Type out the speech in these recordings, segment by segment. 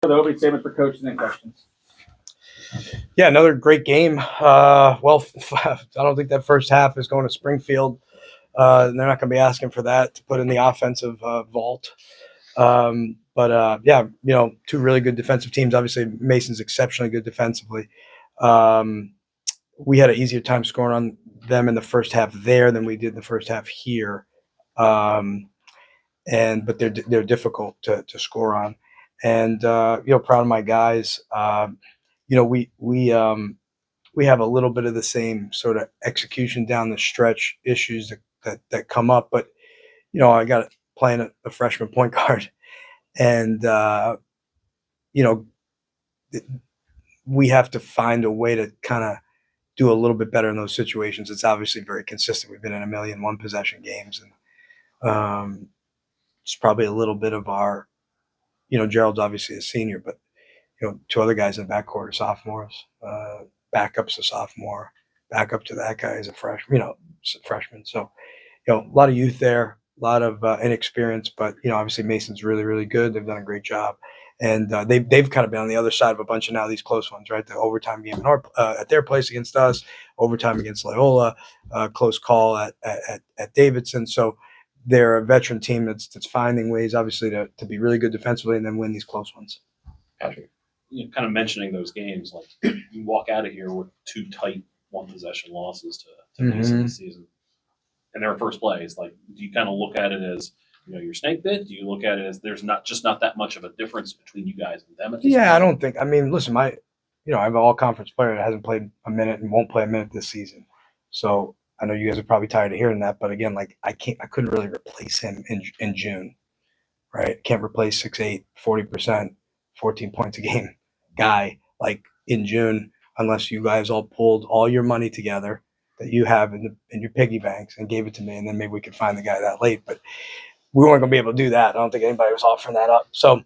For the opening statement for coaches and questions. Yeah, another great game. Well, I don't think that first half is going to Springfield. They're not going to be asking for that to put in the offensive vault. Yeah, two really good defensive teams. Obviously, Mason's exceptionally good defensively. We had an easier time scoring on them in the first half there than we did in the first half here. But they're difficult to score on. And proud of my guys. We have a little bit of the same sort of execution down the stretch issues that come up, but I got playing a freshman point guard, and we have to find a way to kind of do a little bit better in those situations. It's obviously very consistent. We've been in 1,000,000 one possession games, and it's probably a little bit of our, Gerald's obviously a senior, but two other guys in the backcourt are sophomores. Backup's a sophomore. Backup to that guy is a freshman. So, a lot of youth there, a lot of inexperience, but obviously Mason's really, really good. They've done a great job, and they've kind of been on the other side of a bunch of now these close ones, right? The overtime game at their place against us, overtime against Loyola, close call at Davidson. So they're a veteran team that's finding ways, obviously, to be really good defensively and then win these close ones. Patrick, kind of mentioning those games, like you walk out of here with two tight one possession losses to Mason this season. And their first plays, like, do you kind of look at it as, your snake bit? Do you look at it as there's not that much of a difference between you guys and them at this point? I don't think. I mean, listen, I have an all-conference player that hasn't played a minute and won't play a minute this season. So I know you guys are probably tired of hearing that, but again, like I couldn't really replace him in June, right? Can't replace 6'8", 40%, 14 points a game guy like in June unless you guys all pulled all your money together that you have in your piggy banks and gave it to me, and then maybe we could find the guy that late. But we weren't going to be able to do that. I don't think anybody was offering that up. So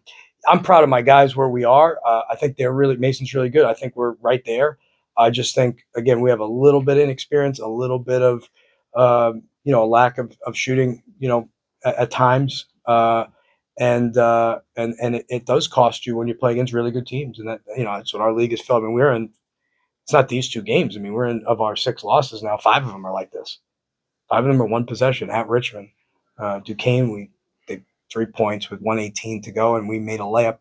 I'm proud of my guys where we are. I think Mason's really good. I think we're right there. I just think, again, we have a little bit of inexperience, a little bit of, a lack of shooting, at times. And it does cost you when you play against really good teams. And that, that's what our league is filled. I mean, we're in. It's not these two games. I mean, we're in, of our 6 losses now, 5 of them are like this. 5 of them are one possession at Richmond. Duquesne, they 3 points with 1:18 to go, and we made a layup.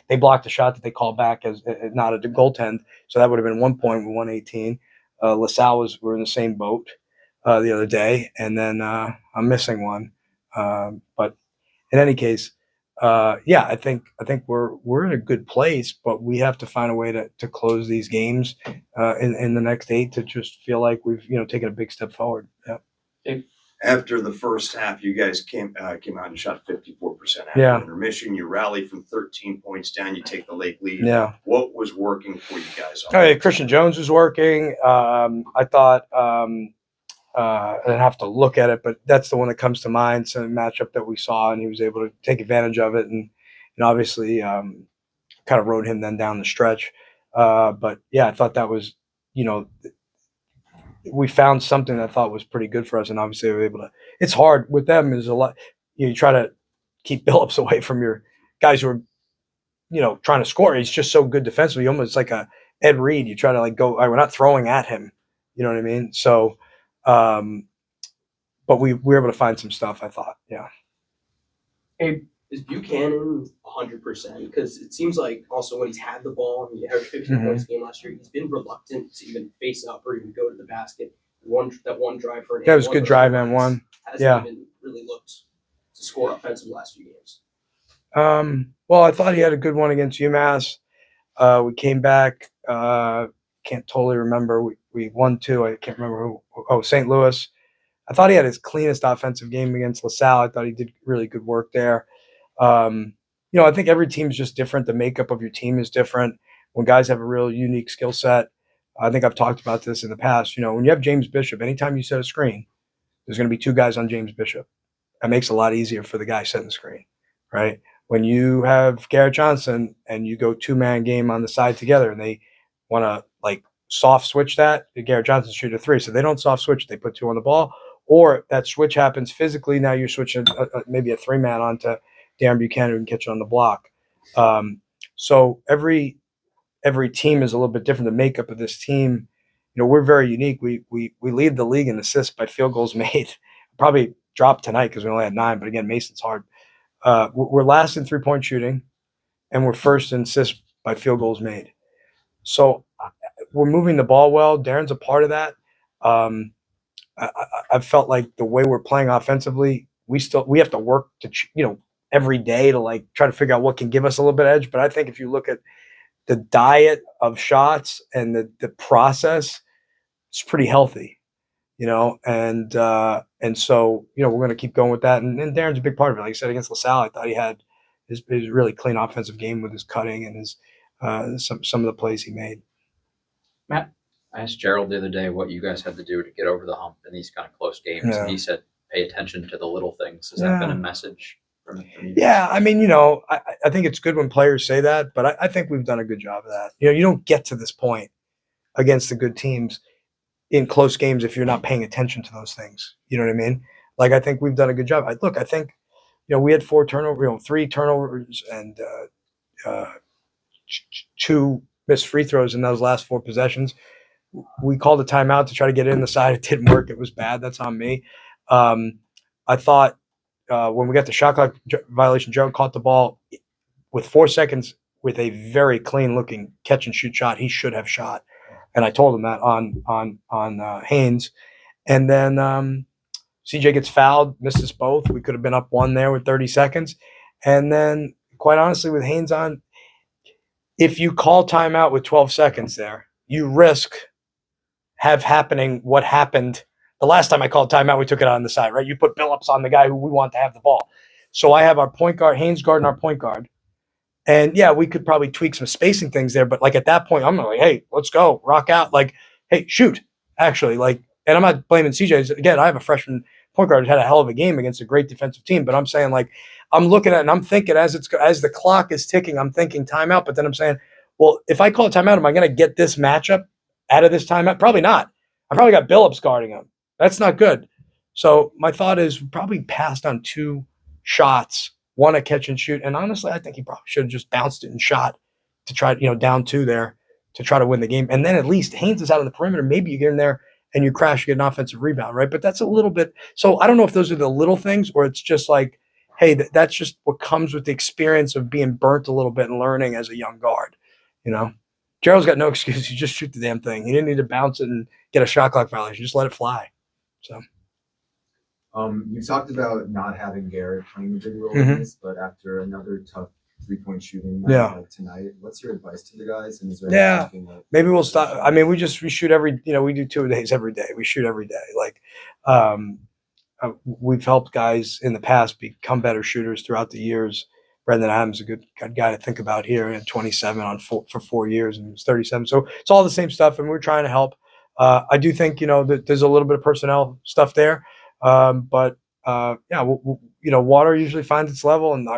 They blocked a shot that they called back as not a goaltend, so that would have been 1 point with 1:18. LaSalle we're in the same boat the other day, and then I'm missing one. But in any case, I think we're in a good place, but we have to find a way to close these games in the next 8 to just feel like we've taken a big step forward. Yeah. After the first half, you guys came out and shot 54% after intermission. You rallied from 13 points down. You take the late lead. Yeah. What was working for you guys? Christian Jones was working. I thought I'd have to look at it, but that's the one that comes to mind. Some matchup that we saw, and he was able to take advantage of it, and obviously kind of rode him then down the stretch. But yeah, I thought that was, we found something that I thought was pretty good for us, and obviously we were able to. It's hard with them. There's a lot. You try to keep Billups away from your guys who are, trying to score. He's just so good defensively. Almost like a Ed Reed. You try to go. We're not throwing at him. You know what I mean? So. But we were able to find some stuff, I thought. Yeah. Hey, is Buchanan 100%? Because it seems like also when he's had the ball and he averaged 15 points a game last year, he's been reluctant to even face up or even go to the basket. That one drive for an that was a good drive and one. Hasn't even really looked to score offensive the last few games. Well, I thought he had a good one against UMass. We came back. Can't totally remember. We won 2. I can't remember who. Oh, St. Louis. I thought he had his cleanest offensive game against LaSalle. I thought he did really good work there. I think every team is just different. The makeup of your team is different. When guys have a real unique skill set, I think I've talked about this in the past. When you have James Bishop, anytime you set a screen, there's going to be 2 guys on James Bishop. That makes it a lot easier for the guy setting the screen, right? When you have Garrett Johnson and you go 2-man game on the side together and they want to soft switch that, Garrett Johnson shoot a 3. So they don't soft switch. They put 2 on the ball. Or that switch happens physically. Now you're switching maybe a 3-man onto Darren Buchanan who can catch it on the block. So every team is a little bit different. The makeup of this team, we're very unique. We lead the league in assists by field goals made. Probably dropped tonight because we only had 9. But again, Mason's hard. We're last in 3-point shooting, and we're first in assists by field goals made. So we're moving the ball well. Darren's a part of that. I've felt like the way we're playing offensively, we have to work to every day to like try to figure out what can give us a little bit of edge. But I think if you look at the diet of shots and the process, it's pretty healthy, and so we're going to keep going with that. And Darren's a big part of it. Like I said, against LaSalle, I thought he had his really clean offensive game with his cutting and his some of the plays he made. Matt? I asked Gerald the other day what you guys had to do to get over the hump in these kind of close games, Yeah. and he said, "Pay attention to the little things." Has that been a message from you? Yeah, I mean, I think it's good when players say that, but I think we've done a good job of that. You don't get to this point against the good teams in close games if you're not paying attention to those things. You know what I mean? Like, I think we've done a good job. I think, we had 4 turnovers, 3 turnovers and 2 missed free throws in those last 4 possessions. We called a timeout to try to get in the side. It didn't work. It was bad. That's on me. I thought when we got the shot clock violation, Joe caught the ball with 4 seconds with a very clean looking catch and shoot shot. He should have shot. And I told him that on Haynes. And then CJ gets fouled, misses both. We could have been up 1 there with 30 seconds. And then, quite honestly, with Haynes on, if you call timeout with 12 seconds there, you risk happening what happened the last time I called timeout. We took it on the side, right? You put Billups on the guy who we want to have the ball. So I have our point guard, Haynes guarding our point guard. And yeah, we could probably tweak some spacing things there, but like at that point, I'm like, hey, let's go, rock out. Like, hey, shoot, actually. Like, and I'm not blaming CJ. Again, I have a freshman point guard who had a hell of a game against a great defensive team, but I'm saying, like, I'm looking at it and I'm thinking as the clock is ticking, I'm thinking timeout, but then I'm saying, well, if I call a timeout, am I going to get this matchup out of this timeout? Probably not. I probably got Billups guarding him. That's not good. So my thought is probably passed on 2 shots, 1 a catch and shoot. And honestly, I think he probably should have just bounced it and shot to try, down 2 there to try to win the game. And then at least Haynes is out of the perimeter. Maybe you get in there and you crash, you get an offensive rebound, right? But that's a little bit. So I don't know if those are the little things or it's just like, hey, that's just what comes with the experience of being burnt a little bit and learning as a young guard, Gerald's got no excuse. You just shoot the damn thing. He didn't need to bounce it and get a shot clock violation. Just let it fly. So. You talked about not having Garrett playing a big role in this, but after another tough 3-point shooting night like tonight, what's your advice to the guys? And is there anything that maybe we'll stop. I mean, we shoot every, we do 2 days every day. We shoot every day. Like, we've helped guys in the past become better shooters throughout the years. Brendan Adams is a good guy to think about here at 27 for 4 years and he's 37. So it's all the same stuff, and we're trying to help. I do think that there's a little bit of personnel stuff there, but water usually finds its level, and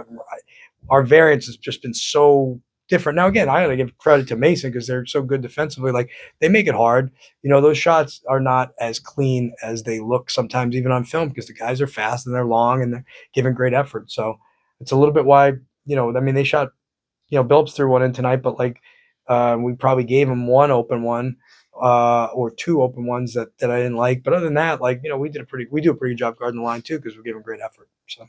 our variance has just been so different. Now again, I got to give credit to Mason because they're so good defensively. Like they make it hard. Those shots are not as clean as they look sometimes, even on film, because the guys are fast and they're long and they're giving great effort. So. It's a little bit why, they shot, Billups threw 1 in tonight, but like we probably gave him 1 open one or 2 open ones that I didn't like. But other than that, like, we do a pretty good job guarding the line too because we're giving great effort. So.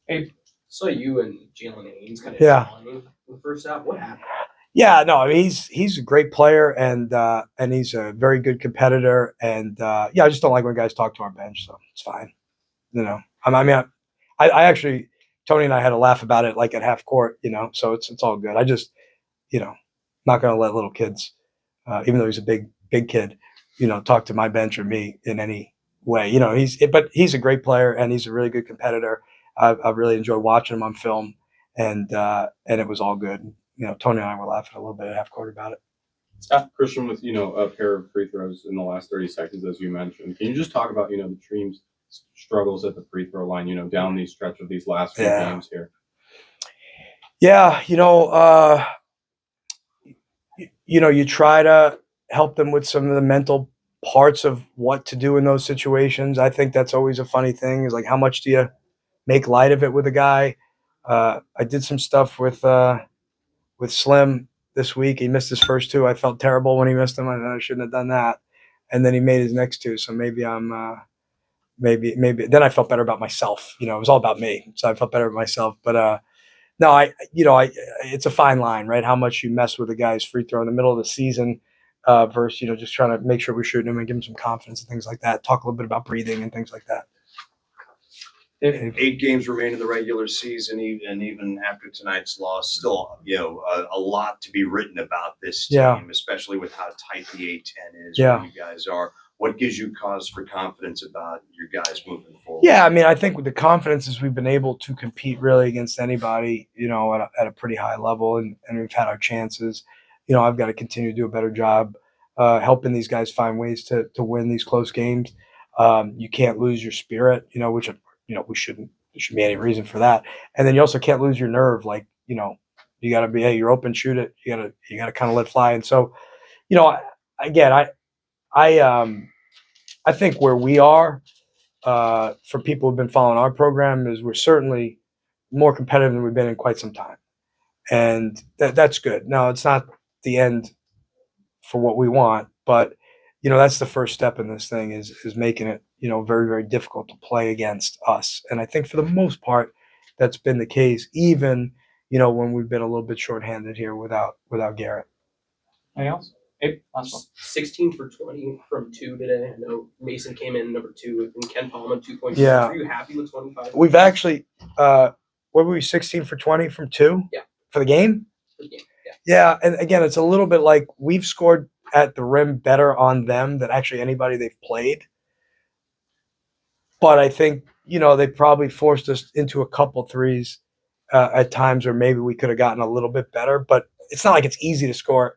Hey, saw you and Jalen Haynes kind of in the first half. What happened? Yeah, no, I mean, he's a great player and he's a very good competitor. And I just don't like when guys talk to our bench, so it's fine. I actually. Tony and I had a laugh about it, like at half court, so it's all good. I just, not going to let little kids, even though he's a big kid, talk to my bench or me in any way. But he's a great player and he's a really good competitor. I've really enjoyed watching him on film, and it was all good. Tony and I were laughing a little bit at half court about it. Christian, with a pair of free throws in the last 30 seconds, as you mentioned, can you just talk about the team's struggles at the free throw line, down these stretch of these last few games here? Yeah, you try to help them with some of the mental parts of what to do in those situations. I think that's always a funny thing is like, how much do you make light of it with a guy? I did some stuff with with Slim this week. He missed his first two. I felt terrible when he missed them. I shouldn't have done that. And then he made his next two. So maybe maybe then I felt better about myself. It was all about me. So I felt better about myself. But no, it's a fine line, right? How much you mess with a guy's free throw in the middle of the season versus, just trying to make sure we're shooting him and give him some confidence and things like that. Talk a little bit about breathing and things like that. 8 games remain in the regular season, and even after tonight's loss, still, a lot to be written about this team, Yeah. especially with how tight the A-10 is, Yeah. where you guys are. What gives you cause for confidence about your guys moving forward? Yeah, I mean, I think with the confidence is we've been able to compete really against anybody, at a pretty high level, and we've had our chances. I've got to continue to do a better job helping these guys find ways to win these close games. You can't lose your spirit, which we shouldn't. There shouldn't be any reason for that. And then you also can't lose your nerve. Like, you got to be, hey, you're open, shoot it. You got to kind of let fly. And so, again, I think where we are, for people who've been following our program, is we're certainly more competitive than we've been in quite some time. And that's good. Now, it's not the end for what we want, but, that's the first step in this thing is making it, very, very difficult to play against us. And I think for the most part, that's been the case, even, when we've been a little bit shorthanded here without Garrett. Anything else? Abe, last one. 16 for 20 from 2 today. I know Mason came in number 2 and Ken Palmer 2 points. Yeah. Are you happy with 25? We've actually, what were we, 16 for 20 from 2? Yeah. For the game? For the game, yeah. Yeah, and again, it's a little bit like we've scored at the rim better on them than actually anybody they've played. But I think, they probably forced us into a couple threes at times where maybe we could have gotten a little bit better. But it's not like it's easy to score,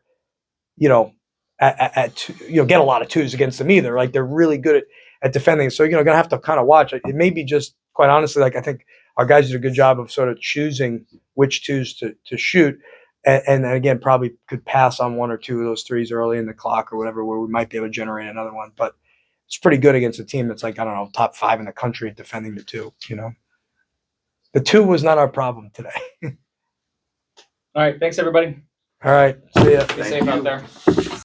at two, get a lot of twos against them either. Like, they're really good at defending. So, going to have to kind of watch it. It may be just, quite honestly, like, I think our guys did a good job of sort of choosing which twos to shoot. And again, probably could pass on 1 or 2 of those threes early in the clock or whatever, where we might be able to generate another one. But it's pretty good against a team that's like, I don't know, top 5 in the country at defending the 2, The 2 was not our problem today. All right. Thanks, everybody. All right. See ya. Be Thank safe you. out there.